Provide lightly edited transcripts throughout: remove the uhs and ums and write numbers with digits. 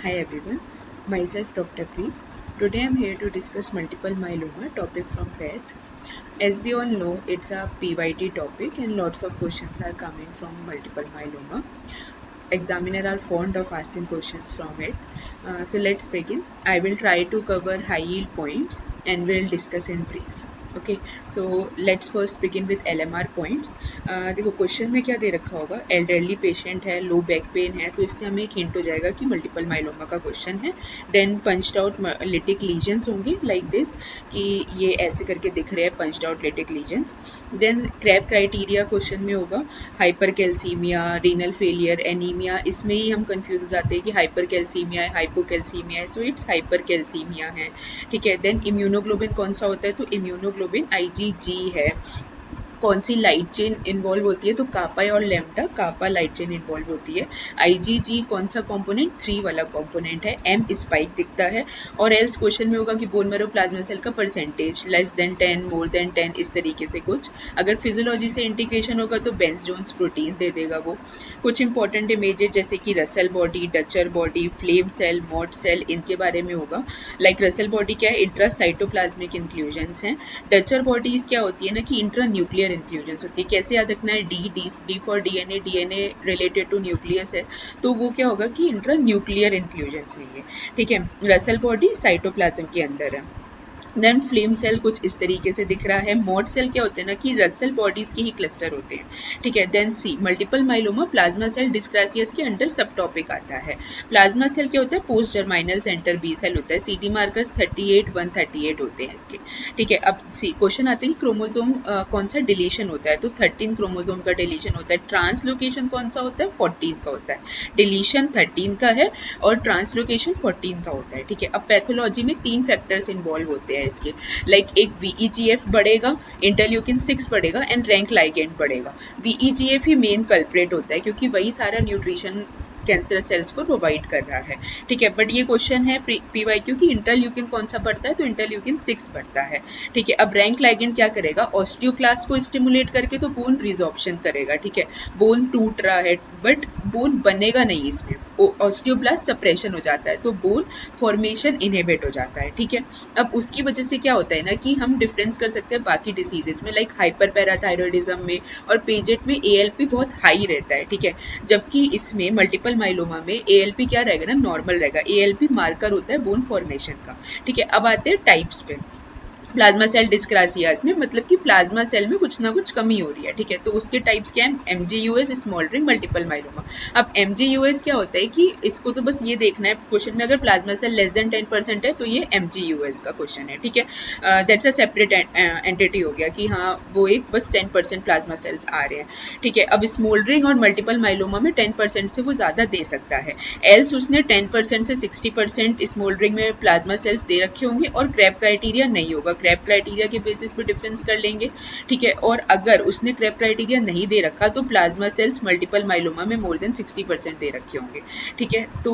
Hi everyone, myself Dr. Preet. Today I'm here to discuss multiple myeloma topic from PET. As we all know, it's a PYT topic and lots of questions are coming from multiple myeloma. Examiner are fond of asking questions from it. So let's begin. I will try to cover high yield points and we'll discuss in brief. Okay so let's first begin with LMR points. देखो question में क्या दे रखा होगा, elderly patient है, low back pain है, तो इससे हमें एक हिंट हो जाएगा कि मल्टीपल माइलोमा का क्वेश्चन है. Then punched out lytic lesions होंगे लाइक दिस कि ये ऐसे करके दिख रहे हैं punched out lytic lesions. Then CRAB criteria question में होगा hypercalcaemia, renal failure, anaemia. इसमें ही हम कंफ्यूज हो जाते हैं कि हाइपर कैल्सीमिया है, हाइपोकैल्सीमिया है, सो इट्स हाइपर कैल्सीमिया है. ठीक है. देन इम्यूनोग्लोबिन कौन सा होता है, तो इम्यूनोग्लोबिन IgG है. कौन सी लाइट चेन इन्वॉल्व होती है, तो कापा और लैम्डा कापा लाइट चेन इन्वॉल्व होती है. IgG कौन सा कंपोनेंट, 3 वाला कंपोनेंट है. M स्पाइक दिखता है. और एल्स क्वेश्चन में होगा कि बोन मैरो प्लाज्मा सेल का परसेंटेज लेस देन 10, मोर देन 10, इस तरीके से कुछ. अगर फिजियोलॉजी से इंटीग्रेशन होगा तो बेंस जोन्स प्रोटीन दे देगा वो. कुछ इंपॉर्टेंट इमेजेस जैसे कि Russell body, Dutcher body, flame cell, Mott cell, इनके बारे में होगा. लाइक रसल बॉडी क्या है, इंट्रासाइटोप्लाज्मिक इंक्लूजन्स हैं. डचर बॉडीज क्या होती है ना कि इंट्रा न्यूक्लियर इंक्लूजन्स होती है. कैसे याद रखना है, D for DNA, DNA related to nucleus है, तो वो क्या होगा कि इंट्रा न्यूक्लियर इंक्लूजन्स है ये. ठीक है. रसल बॉडी साइटोप्लाज्म के अंदर है. देन फ्लेम सेल कुछ इस तरीके से दिख रहा है. मॉड सेल क्या होते हैं ना कि रसल बॉडीज के ही क्लस्टर होते हैं. ठीक है. देन सी मल्टीपल माइलोमा प्लाज्मा सेल डिस्क्रासियस के अंडर सब टॉपिक आता है. प्लाज्मा सेल क्या होता है, पोस्ट जर्माइनल सेंटर बी सेल होता है. CD मार्कर्स 38, 138 होते हैं इसके. ठीक है. अब सी क्वेश्चन आते हैं क्रोमोजोम कौन सा डिलीशन होता है, तो 13 क्रोमोजोम का डिलीशन होता है. ट्रांसलोकेशन कौन सा होता है, 14 का होता है. डिलीशन 13 का है और ट्रांसलोकेशन 14 का होता है. ठीक है. अब पैथोलॉजी में 3 फैक्टर्स इन्वॉल्व होते हैं इसके. लाइक एक VEGF बढ़ेगा, इंटरल्यूकिन 6 बढ़ेगा एंड रैंक लाइगेंड बढ़ेगा. VEGF ही मेन कल्प्रेट होता है क्योंकि वही सारा न्यूट्रिशन कैंसर सेल्स को प्रोवाइड कर रहा है. ठीक है. बट ये क्वेश्चन है PYQ की इंटरल्यूकिन कौन सा बढ़ता है, तो इंटरल्यूकिन 6 बढ़ता है. ठीक है. अब रैंक लाइगेंड क्या करेगा, ऑस्टियोक्लास्ट को स्टिमुलेट करके तो बोन रिजॉर्प्शन करेगा. ठीक है. बोन टूट रहा है बट बोन बनेगा नहीं इसमें, ऑस्टियोब्लास्ट सप्रेशन हो जाता है, तो बोन फॉर्मेशन इनहिबिट हो जाता है. ठीक है. अब उसकी वजह से क्या होता है ना कि हम डिफरेंस कर सकते हैं बाकी डिसीजेस में, लाइक हाइपर पैराथायरॉयडिज्म में और पेजेट में ALP बहुत हाई रहता है. ठीक है. जबकि इसमें मल्टीपल माइलोमा में ALP क्या रहेगा ना, नॉर्मल रहेगा. ALP मार्कर होता है बोन फॉर्मेशन का. ठीक है. अब आते हैं टाइप्स पे. प्लाज्मा सेल डिस्क्रासियास में मतलब कि प्लाज्मा सेल में कुछ ना कुछ कमी हो रही है. ठीक है. तो उसके टाइप्स क्या है, MGUS, स्मॉल्डरिंग, मल्टीपल माइलोमा. अब MGUS क्या होता है कि इसको तो बस ये देखना है क्वेश्चन में, अगर प्लाज्मा सेल लेस देन 10% है तो ये MGUS का क्वेश्चन है. ठीक है. दैट्स अ सेपरेट एंटिटी हो गया कि हाँ वो एक बस 10% प्लाज्मा सेल्स आ रहे हैं. ठीक है. अब स्मॉल्डरिंग और मल्टीपल माइलोमा में 10% से वो ज़्यादा दे सकता है. एल्स उसने 10% से 60% स्मॉल्डरिंग में प्लाज्मा सेल्स दे रखे होंगे और क्रैब क्राइटेरिया नहीं होगा. क्रैब क्राइटेरिया के बेसिस पे डिफरेंस कर लेंगे. ठीक है. और अगर उसने क्रैब क्राइटेरिया नहीं दे रखा तो प्लाज्मा सेल्स मल्टीपल माइलोमा में मोर देन 60% दे रखे होंगे. ठीक है. तो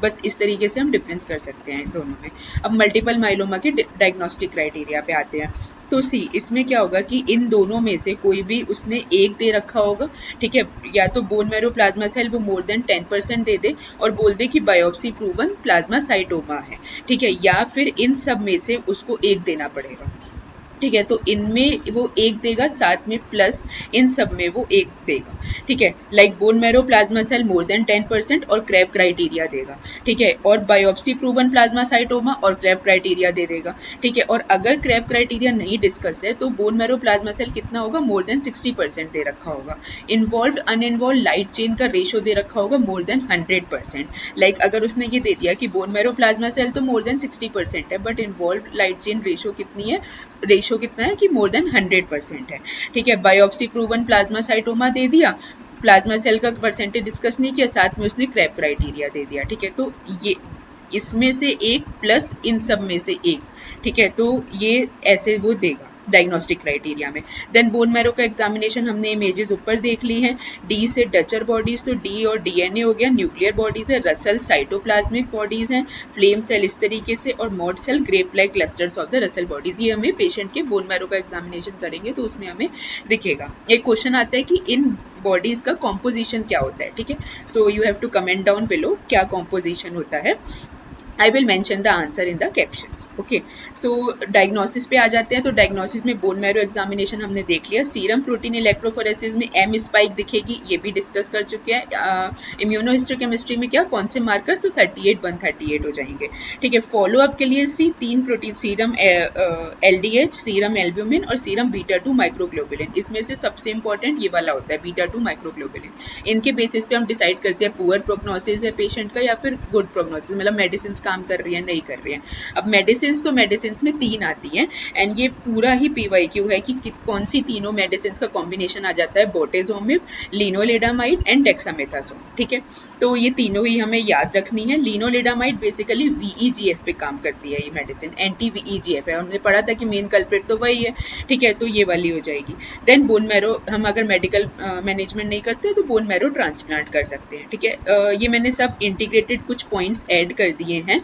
बस इस तरीके से हम डिफरेंस कर सकते हैं दोनों में. अब मल्टीपल माइलोमा के डायग्नोस्टिक क्राइटेरिया पे आते हैं. तो सी इसमें क्या होगा कि इन दोनों में से कोई भी उसने एक दे रखा होगा. ठीक है. या तो बोन मैरो प्लाज्मा सेल वो मोर देन 10% दे दे और बोल दे कि बायोप्सी प्रूवन प्लाज्मा साइटोमा है. ठीक है. या फिर इन सब में से उसको एक देना पड़ेगा. ठीक है. तो इनमें वो एक देगा, साथ में प्लस इन सब में वो एक देगा. ठीक है. Like bone marrow plasma cell more than 10% और क्रैब क्राइटेरिया देगा. ठीक है. और बायोप्सी प्रूवन प्लाज्मा साइटोमा और क्रैब क्राइटेरिया दे देगा. ठीक है. और अगर क्रैब क्राइटेरिया नहीं डिस्कस है तो बोन मैरो प्लाज्मा सेल कितना होगा, मोर देन 60% दे रखा होगा. इन्वॉल्व अनइन्वॉल्व लाइट चेन का रेशो दे रखा होगा मोर देन 100%. लाइक अगर उसने ये दे दिया कि बोन मैरो प्लाज्मा सेल तो मोर देन 60% है but involve light chain ratio कितनी है, रेशो कितना है कि मोर देन 100% है. ठीक है. बायोप्सी प्रूवन प्लाज्मा साइटोमा दे दिया, प्लाज्मा सेल का परसेंटेज डिस्कस नहीं किया, साथ में उसने क्रैब क्राइटेरिया दे दिया. ठीक है. तो ये इसमें से एक प्लस इन सब में से एक. ठीक है. तो ये ऐसे वो देगा. डायग्नोस्टिक क्राइटेरिया में। देन बोन मैरो का एग्जामिनेशन हमने इमेजेस ऊपर देख ली हैं। डी से डचर बॉडीज, तो डी और डीएनए हो गया, न्यूक्लियर बॉडीज है, रसल साइटोप्लाज्मिक बॉडीज हैं, फ्लेम सेल इस तरीके से, और Mott cell grape like clusters of the Russell bodies. ये हमें पेशेंट के बोन मैरो का एग्जामिनेशन करेंगे तो उसमें हमें दिखेगा। एक क्वेश्चन आता है कि इन बॉडीज का कॉम्पोजिशन क्या होता है, ठीक है। So you have to comment down below क्या कॉम्पोजिशन होता है। I will mention the answer in the captions. Okay. So diagnosis पे आ जाते हैं। तो diagnosis में bone marrow examination हमने देख लिया। सीरम प्रोटीन इलेक्ट्रोफोरेसिस में एम स्पाइक दिखेगी, ये भी डिस्कस कर चुके हैं। इम्यूनोहिस्टोकेमिस्ट्री में क्या कौन से मार्कर्स, तो 38 138 हो जाएंगे, ठीक है। फॉलो अप के लिए तीन protein, serum LDH, serum albumin और सीरम बीटा 2 माइक्रोग्लोबुलिन। इसमें से सबसे इंपॉर्टेंट ये वाला होता है बीटा 2 माइक्रोग्लोबुलिन। इनके बेसिस पे हम डिसाइड करते हैं पुअर प्रोग्नोसिस है पेशेंट का या फिर गुड प्रोग्नोसिस, मतलब मेडिसिन काम कर रही है नहीं कर रही है। अब मेडिसिन, तो मेडिसिन में 3 आती हैं एंड ये पूरा ही PYQ है कि कौन सी तीनों मेडिसिन का कॉम्बिनेशन आ जाता है, बोटेजोमिब, लिनोलेडामाइड एंड डेक्सामेथासोन, ठीक है। तो ये तीनों ही हमें याद रखनी है। लिनोलेडामाइड बेसिकली VEGF पे काम करती है, ये मेडिसिन एंटी VEGF है, हमने पढ़ा था कि मेन कल्प्रिट तो वही है, ठीक है। तो ये वाली हो जाएगी। देन बोन मैरो, हम अगर मेडिकल मैनेजमेंट नहीं करते तो बोन मैरो ट्रांसप्लांट कर सकते हैं, ठीक है। ये मैंने सब इंटीग्रेटेड कुछ पॉइंट्स ऐड कर दिए हैं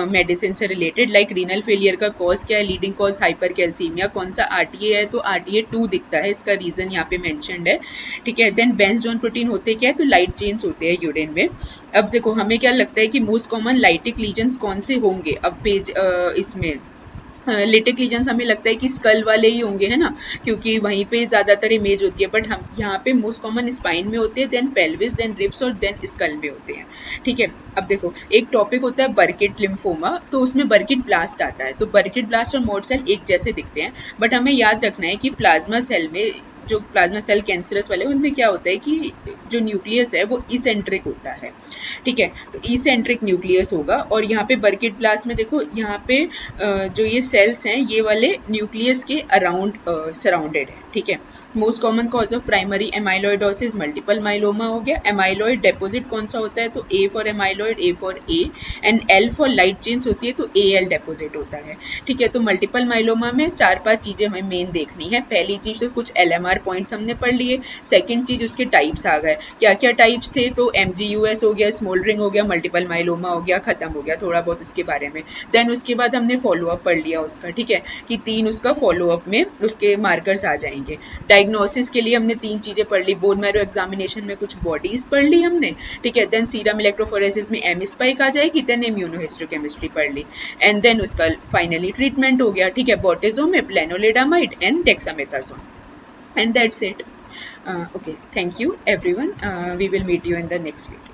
मेडिसिन से रिलेटेड। लाइक रीनल फेलियर का कॉज क्या है, लीडिंग कॉज हाइपर कैल्सीमिया, कौन सा RTA है, तो RTA2 दिखता है, इसका रीजन यहाँ पे मेंशन्ड है, ठीक है। देन बेंजोन प्रोटीन होते क्या है, तो लाइट चेन्स होते हैं यूरिन में। अब देखो हमें क्या लगता है कि मोस्ट कॉमन लाइटिक लीजन्स कौन से होंगे। अब पेज इसमें लिटिक लीजन्स हमें लगता है कि स्कल वाले ही होंगे, है ना, क्योंकि वहीं पे ज्यादातर इमेज होती है। बट हम यहाँ पे मोस्ट कॉमन स्पाइन में होते हैं, देन पेल्विस, देन रिब्स और देन स्कल में होते हैं, ठीक है। अब देखो एक टॉपिक होता है बर्किट लिम्फोमा, तो उसमें बर्किट ब्लास्ट आता है। तो बर्किट ब्लास्ट और मॉड सेल एक जैसे दिखते हैं, बट हमें याद रखना है कि प्लाज्मा सेल में, जो प्लाज्मा सेल कैंसरस वाले उनमें क्या होता है कि जो न्यूक्लियस है वो इसेंट्रिक होता है, ठीक है। तो इसेंट्रिक न्यूक्लियस होगा। और यहाँ पे बर्किट ब्लास्ट में देखो यहाँ पे जो ये सेल्स हैं ये वाले न्यूक्लियस के अराउंड सराउंडेड है, ठीक है। Most common cause of primary amyloidosis multiple myeloma हो गया। एमाइलॉइड डेपोजिट कौन सा होता है, तो A for amyloid, A for A and L for light chains होती है, तो AL डेपोजिट होता है, ठीक है। तो मल्टीपल माइलोमा में 4-5 चीजें हमें मेन देखनी है। पहली चीज तो कुछ LMR पॉइंट्स हमने पढ़ लिए। सेकंड चीज उसके टाइप्स आ गए, क्या क्या टाइप्स थे, तो MGUS हो गया, स्मोल्डरिंग हो गया, मल्टीपल माइलोमा हो गया, खत्म हो गया थोड़ा बहुत उसके बारे में। देन उसके बाद हमने फॉलोअप पढ़ लिया उसका, ठीक है, कि 3 उसका फॉलोअप में उसके मार्कर्स आ जाएंगे। डायग्नोसिस के लिए हमने 3 चीजें पढ़ ली। बोन मैरो एग्जामिनेशन में कुछ बॉडीज पढ़ ली हमने, ठीक है। देन सीरम इलेक्ट्रोफोरेसिस में एम स्पाइक आ जाएगी, देन इम्यूनोहिस्टोकेमिस्ट्री पढ़ ली एंड देन उसका फाइनली ट्रीटमेंट हो गया, ठीक है, bortezomib, lenalidomide and dexamethasone, and that's it. Okay, thank you everyone. We will meet you in the next video.